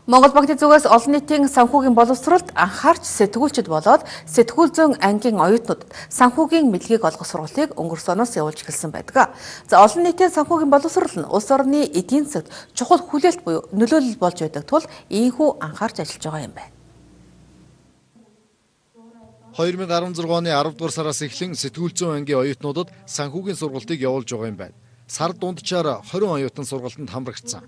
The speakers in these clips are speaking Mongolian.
Монгол банкны зүгээс олон нийтийн санхүүгийн боловсролд анхаарч сэтгүүлчд болоод сэтгүүл зүйн ангийн оюутнуудад санхүүгийн мэдлэгийг олгох сургалтыг өнгөрсөн оноос явуулж эхэлсэн байдаг. За олон нийтийн санхүүгийн боловсрол нь улс орны эдийн засагт чухал хүлээлт буюу нөлөөлөл болж байдаг тул ийхүү анхаарч ажиллаж байгаа юм байна. 2016 оны 10 дугаар сараас эхлэн сэтгүүл зүйн ангийн оюутнуудад санхүүгийн сургалтыг явуулж байгаа юм байна. Сар дунджаар 20 оюутан сургалтанд хамрагдсан.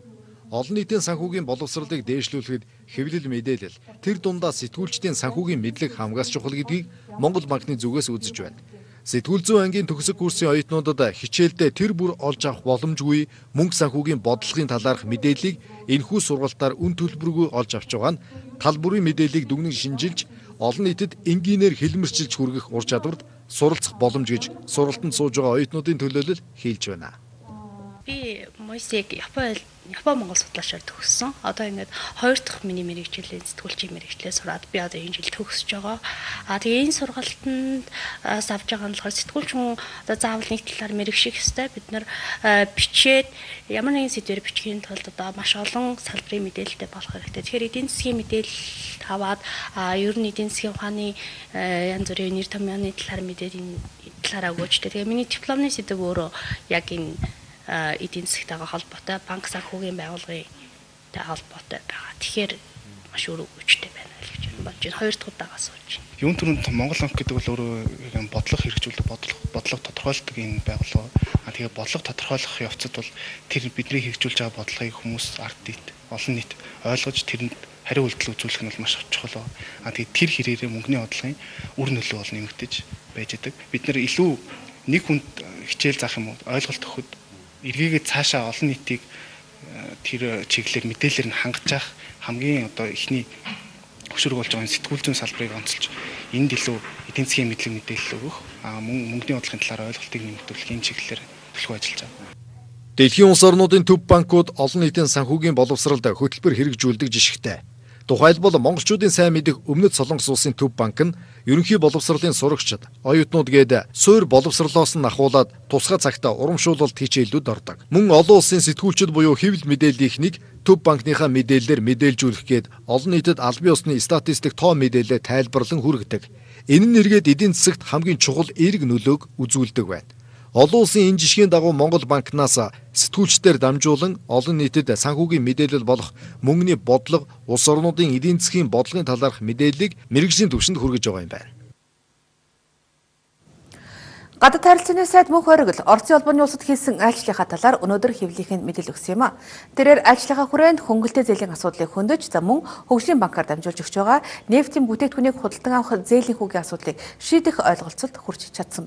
Олон нийтийн санхүүгийн боловсролыг дээшлүүлэхэд хэвлэл мэдээлэл, тэр дундаа сэтгүүлчдийн санхүүгийн мэдлэг хамгаас чухал гэдгийг Монгол банкны зүгээс үзэж байна. Сэтгүүл зүйн ангийн төгсөг курсын оюутнуудад хичээлдээ тэр бүр олж авах боломжгүй мөнгө санхүүгийн бодлогын талаарх мэдээллийг энэхүү сургалтаар үн төлбөргүй олж авч байгаа нь тал бүрийн мэдээллийг дүгнэн шинжилж олон нийтэд энгийнээр хэлмэрчилж хүргэх ур чадварт суралцах боломж гэж сургалтанд сууж байгаа оюутнуудын төлөөлөл хийлж байна. Би Мойсыг Япон Монгол судлаачаар төгссөн. Одоо ингээд 2 дахь миний мэрэгчлээ сэтгүүлчийн мэрэгчлээ сураад би одоо энэ жил төгсөж байгаа. Тэгээ энэ сургалтанд авч байгаа нь болохоор сэтгүүлч хүн одоо заавал нэг талаар мэрэгших ёстой. Бид нар бичээд ямар нэгэн сэдвээр бичгийн тулд одоо маш олон салбарын мэдээлэлтэй болох хэрэгтэй. Тэгэхээр эдийн засгийн мэдээлэл аваад ер нь эдийн засгийн ухааны янз бүрийн нэр томьёоны талаар мэдээд энэ талаараа өгөөжтэй. Тэгээ миний дипломны сэдв өөрөө яг энэ эдийн засгтайгаа холбоотой банк санхүүгийн байгууллагынтай холбоотой байгаа. Тэгэхээр маш өрөвчтэй байна гэж бодож байна. 2 дахь удаага сууж байна. Юун түрүүнд Монгол банк гэдэг бол өөрөө бодлого хэрэгжүүлдэг, бодлого тодорхойлдог энэ байгууллага. Тэгээ бодлого тодорхойлох явцад бол тэр бидний хэрэгжүүлж байгаа бодлогыг хүмүүс ард нийт, олон нийт ойлгож тэрэнд хариу үйлдэл үзүүлэх нь бол маш чухал. Тэгээ тэр хэрээрээ мөнгөний бодлогын үр нөлөө бол нэмэгдэж байж байгаа. Бид нэр илүү нэг хүнд хичээл заах юм уу ойлголт өгөхөд эргээгээ цаашаа олон нийтийг тэр чиглэлээр мэдээлэлээр нь хангаж явах хамгийн одоо ихний хөшөрөг болж байгаа сэтгүүл зүйн салбарыг онцолж энд илүү эдийн засгийн мэдлэг мэдээлэл өгөх мөнгөний бодлогын талаар ойлголтыг нэмэгдүүлэх энэ чиглэлээр төлөв ажиллаж байгаа. Дэлхийн улс орнуудын төв банкуд олон нийтийн санхүүгийн боловсролд хөтөлбөр хэрэгжүүлдэг жишгтэй. Тухайлбал монголчуудын сайн мэдих Өмнөд Солонгос улсын төв банк нь ерөнхий боловсролын сурагчид, оюутнууд гээд суур боловсролоос нь ахуулаад тусгай цагтаа урамшуулалт хичээллүүд ордог. Мөн олон улсын сэтгүүлчид буюу хэвлэл мэдээллийнхнийг төв банкныхаа мэдээллээр мэдээлжүүлэх гээд олон нийтэд аль бие усны статистик тоо мэдээлэлээ тайлбарлан хүргэдэг. Энэ нь эргээд эдийн засагт хамгийн чухал эерэг нөлөөг үзүүлдэг байна. Олон улсын энэ жишгийн дагуу Монгол банкнаас сэтгүүлчдээр дамжуулан олон нийтэд санхүүгийн мэдээлэл болох мөнгөний бодлого, улс орнуудын эдийн засгийн бодлогын талаарх мэдээллийг мэргэжлийн түвшинд хүргэж байгаа юм байна. Гадаад харилцааны сайд мөнх оргил Орсын улбаны улсад хийсэн айлчлалынхаа талаар өнөөдөр хэвлэлийн мэдээлэл өгсөн юм а. Тэрээр айлчлалынхаа хүрээнд хөнгөлтэй зээлийн асуудлыг хөндөж за мөн хөгжлийн банкаар дамжуулж өгч байгаа нефтийн бүтээгдэхүүнийг худалдан авах зээлийн хүүгийн асуудлыг шийдэх ойлголцолд хүрч чадсан байна.